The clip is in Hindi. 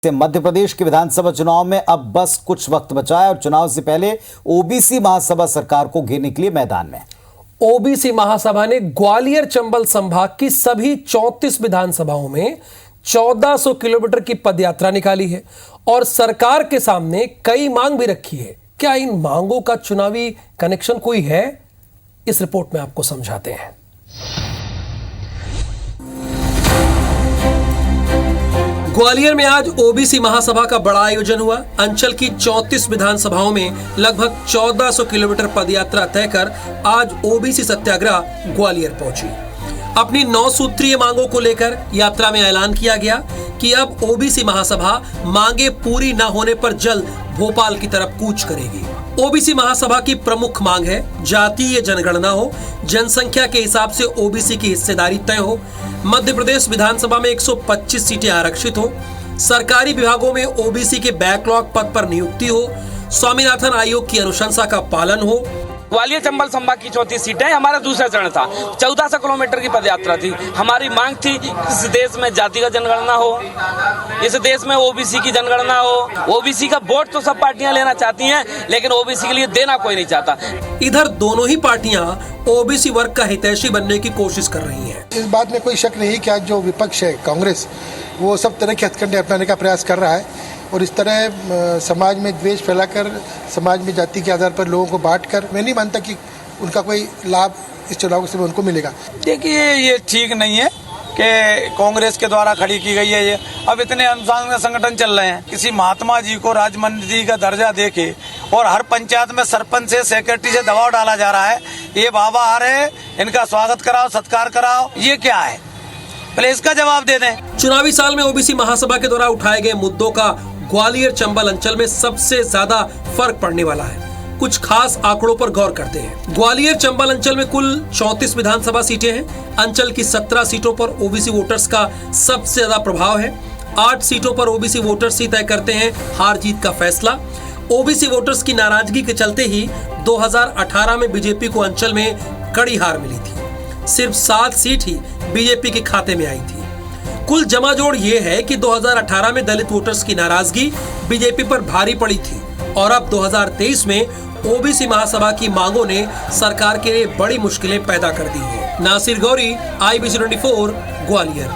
मध्य प्रदेश के विधानसभा चुनाव में अब बस कुछ वक्त बचा है और चुनाव से पहले ओबीसी महासभा सरकार को घेरने के लिए मैदान में। ओबीसी महासभा ने ग्वालियर चंबल संभाग की सभी 34 विधानसभाओं में 1400 किलोमीटर की पदयात्रा निकाली है और सरकार के सामने कई मांग भी रखी है। क्या इन मांगों का चुनावी कनेक्शन कोई है? इस रिपोर्ट में आपको समझाते हैं। ग्वालियर में आज ओबीसी महासभा का बड़ा आयोजन हुआ। अंचल की 34 विधानसभाओं में लगभग 1400 किलोमीटर पदयात्रा तय कर आज ओबीसी सत्याग्रह ग्वालियर पहुंची। अपनी 9 सूत्रीय मांगों को लेकर यात्रा में ऐलान किया गया कि अब ओबीसी महासभा मांगे पूरी न होने पर जल्द भोपाल की तरफ कूच करेगी। ओबीसी महासभा की प्रमुख मांग है जातीय जनगणना हो, जनसंख्या के हिसाब से ओबीसी की हिस्सेदारी तय हो, मध्य प्रदेश विधानसभा में 125 सीटें आरक्षित हो, सरकारी विभागों में ओबीसी के बैकलॉग पद पर नियुक्ति हो, स्वामीनाथन आयोग की अनुशंसा का पालन हो। ग्वालियर चंबल संभाग की 34 सीटें हमारा दूसरा चरण था। 1400 किलोमीटर की पदयात्रा थी। हमारी मांग थी इस देश में जातिगत जनगणना हो, इस देश में ओबीसी की जनगणना हो। ओबीसी का वोट तो सब पार्टियां लेना चाहती हैं, लेकिन ओबीसी के लिए देना कोई नहीं चाहता। इधर दोनों ही पार्टियां ओबीसी वर्ग का हितैषी बनने की कोशिश कर रही हैं। इस बात में कोई शक नहीं कि आज जो विपक्ष है कांग्रेस, वो सब तरह के हथकंडे अपनाने का प्रयास कर रहा है और इस तरह समाज में द्वेष फैलाकर, समाज में जाति के आधार पर लोगों को बांटकर, मैं नहीं मानता कि उनका कोई लाभ इस चुनाव से उनको मिलेगा। देखिए, ये ठीक नहीं है कि कांग्रेस के द्वारा खड़ी की गई है। ये अब इतने अनुशासन संगठन चल रहे हैं, किसी महात्मा जी को राजमंत्री का दर्जा देके और हर पंचायत में सरपंच से, सेक्रेटरी से दबाव डाला जा रहा है। ये बाबा आ रहे हैं, इनका स्वागत कराओ, सत्कार कराओ, ये क्या है? पहले इसका जवाब दे दें। चुनावी साल में ओबीसी महासभा के द्वारा उठाए गए मुद्दों का ग्वालियर चंबल अंचल में सबसे ज्यादा फर्क पड़ने वाला है। कुछ खास आंकड़ों पर गौर करते हैं। ग्वालियर चंबल अंचल में कुल 34 विधानसभा सीटें हैं। अंचल की 17 सीटों पर ओबीसी वोटर्स का सबसे ज्यादा प्रभाव है। 8 सीटों पर ओबीसी वोटर्स ही तय करते हैं हार जीत का फैसला। ओबीसी वोटर्स की नाराजगी के चलते ही 2018 में बीजेपी को अंचल में कड़ी हार मिली थी। सिर्फ 7 सीट ही बीजेपी के खाते में आई थी। कुल जमा जोड़ ये है कि 2018 में दलित वोटर्स की नाराजगी बीजेपी पर भारी पड़ी थी और अब 2023 में ओबीसी महासभा की मांगों ने सरकार के लिए बड़ी मुश्किलें पैदा कर दी हैं। नासिर गौरी, IBC 24, ग्वालियर।